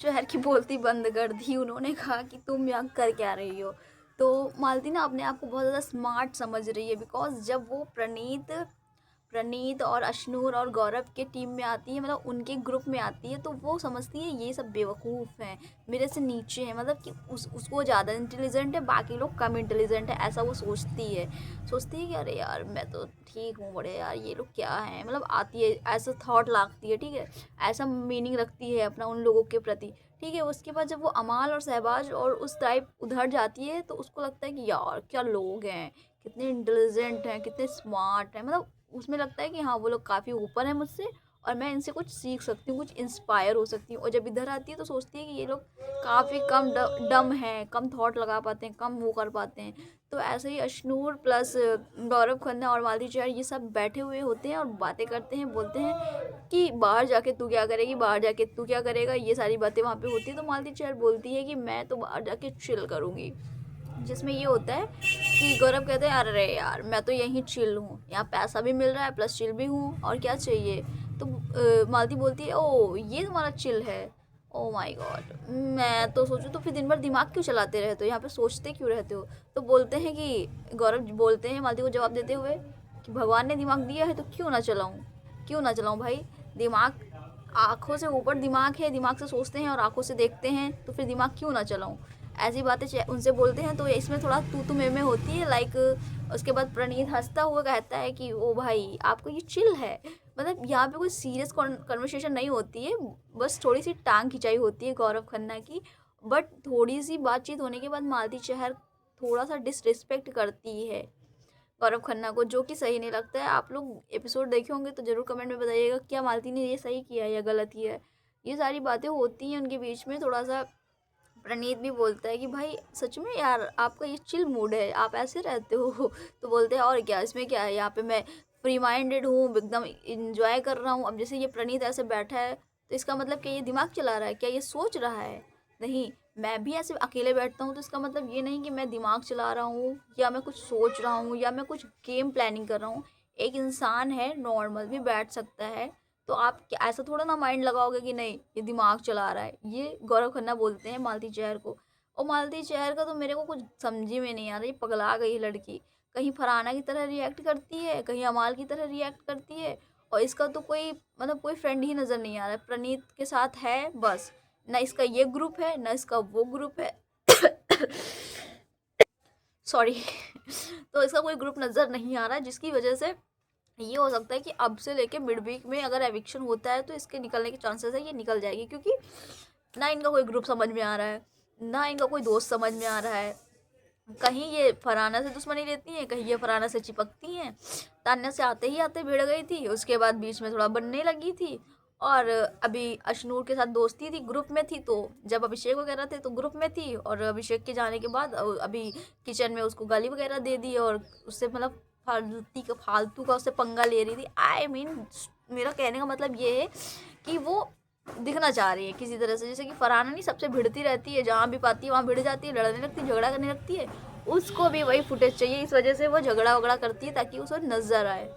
शहर की बोलती बंद कर दी। उन्होंने कहा कि तुम यहाँ कर क्या रही हो। तो मालती ना अपने आप को बहुत ज़्यादा स्मार्ट समझ रही है, बिकॉज जब वो प्रणीत प्रणीत और अशनूर और गौरव के टीम में आती है, मतलब उनके ग्रुप में आती है, तो वो समझती है ये सब बेवकूफ़ हैं, मेरे से नीचे हैं, मतलब कि उसको ज़्यादा इंटेलिजेंट है, बाकी लोग कम इंटेलिजेंट है, ऐसा वो सोचती है कि अरे यार मैं तो ठीक हूँ, बड़े यार ये लोग क्या हैं, मतलब आती है ऐसा थॉट लाती है, ठीक है, ऐसा मीनिंग रखती है अपना उन लोगों के प्रति। ठीक है, उसके बाद जब वो अमाल और शहबाज और उस टाइप उधर जाती है, तो उसको लगता है कि यार क्या लोग हैं, कितने इंटेलिजेंट हैं, कितने स्मार्ट हैं, मतलब उसमें लगता है कि हाँ वो लोग काफ़ी ऊपर हैं मुझसे और मैं इनसे कुछ सीख सकती हूँ, कुछ इंस्पायर हो सकती हूँ। और जब इधर आती है तो सोचती है कि ये लोग काफ़ी कम डम हैं, कम थॉट लगा पाते हैं, कम वो कर पाते हैं। तो ऐसे ही अशनूर प्लस गौरव खन्ना और मालती चहर ये सब बैठे हुए होते हैं और बातें करते हैं, बोलते हैं कि बाहर जाके तू क्या करेगी, बाहर जाके तू क्या करेगा, ये सारी बातें वहाँ पे होती है। तो मालती चहर बोलती है कि मैं तो बाहर जाके चिल करूँगी, जिसमें ये होता है कि गौरव कहते हैं अरे यार मैं तो यहीं चिल हूँ, यहाँ पैसा भी मिल रहा है प्लस चिल भी हूँ और क्या चाहिए। तो मालती बोलती है ओ ये तुम्हारा चिल है, ओ माय गॉड, मैं तो सोचूं तो फिर दिन भर दिमाग क्यों चलाते रहते हो, यहाँ पे सोचते क्यों रहते हो। तो बोलते हैं कि गौरव बोलते हैं मालती को जवाब देते हुए कि भगवान ने दिमाग दिया है तो क्यों ना चलाऊँ भाई। दिमाग आँखों से ऊपर दिमाग है, दिमाग से सोचते हैं और आँखों से देखते हैं, तो फिर दिमाग क्यों ना चलाऊँ। ऐसी बातें उनसे बोलते हैं, तो इसमें थोड़ा तू में होती है लाइक। उसके बाद प्रणीत हंसता हुआ कहता है कि ओ भाई आपको ये चिल है, मतलब यहाँ पे कोई सीरियस कन्वर्सेशन नहीं होती है, बस थोड़ी सी टांग खिंचाई होती है गौरव खन्ना की। बट थोड़ी सी बातचीत होने के बाद मालती चहर थोड़ा सा डिसरिस्पेक्ट करती है गौरव खन्ना को, जो कि सही नहीं लगता है। आप लोग एपिसोड देखे होंगे तो ज़रूर कमेंट में बताइएगा क्या मालती ने ये सही किया है या गलत किया है। ये सारी बातें होती हैं उनके बीच में। थोड़ा सा प्रणीत भी बोलता है कि भाई सच में यार आपका ये चिल मूड है, आप ऐसे रहते हो। तो बोलते हैं और क्या, इसमें क्या है, यहाँ पे मैं फ्री माइंडेड हूँ, एकदम इंजॉय कर रहा हूँ। अब जैसे ये प्रणीत ऐसे बैठा है तो इसका मतलब क्या ये दिमाग चला रहा है, क्या ये सोच रहा है? नहीं, मैं भी ऐसे अकेले बैठता हूँ तो इसका मतलब ये नहीं कि मैं दिमाग चला रहा हूँ या मैं कुछ सोच रहा हूँ या मैं कुछ गेम प्लानिंग कर रहा हूँ। एक इंसान है, नॉर्मल भी बैठ सकता है। तो आप क्या ऐसा थोड़ा ना माइंड लगाओगे कि नहीं ये दिमाग चला रहा है। ये गौरव खन्ना बोलते हैं मालती चहर को। और मालती चहर का तो मेरे को कुछ समझ में नहीं आ रहा, ये पगला गई लड़की। कहीं फरहाना की तरह रिएक्ट करती है, कहीं अमाल की तरह रिएक्ट करती है। और इसका तो कोई मतलब कोई फ्रेंड ही नज़र नहीं आ रहा है, प्रणीत के साथ है बस। ना इसका ये ग्रुप है ना इसका वो ग्रुप है। सॉरी। तो इसका कोई ग्रुप नज़र नहीं आ रहा है, जिसकी वजह से ये हो सकता है कि अब से लेके मिड वीक में अगर एविक्शन होता है तो इसके निकलने के चांसेस है, ये निकल जाएगी, क्योंकि ना इनका कोई ग्रुप समझ में आ रहा है, ना इनका कोई दोस्त समझ में आ रहा है। कहीं ये फरहाना से दुश्मनी लेती हैं, कहीं ये फरहाना से चिपकती हैं। तान्या से आते ही आते भिड़ गई थी, उसके बाद बीच में थोड़ा बनने लगी थी। और अभी अशनूर के साथ दोस्ती थी, ग्रुप में थी, तो जब अभिषेक वगैरह थे तो ग्रुप में थी, और अभिषेक के जाने के बाद अभी किचन में उसको गाली वगैरह दे दी और उससे मतलब फालतू का उससे पंगा ले रही थी। आई मीन मेरा कहने का मतलब ये है कि वो दिखना चाह रही है किसी तरह से, जैसे कि फरहाना नहीं सबसे भिड़ती रहती है, जहाँ भी पाती है वहाँ भिड़ जाती है, लड़ने लगती है, झगड़ा करने लगती है। उसको भी वही फुटेज चाहिए, इस वजह से वो झगड़ा वगड़ा करती है ताकि उसे नजर आए।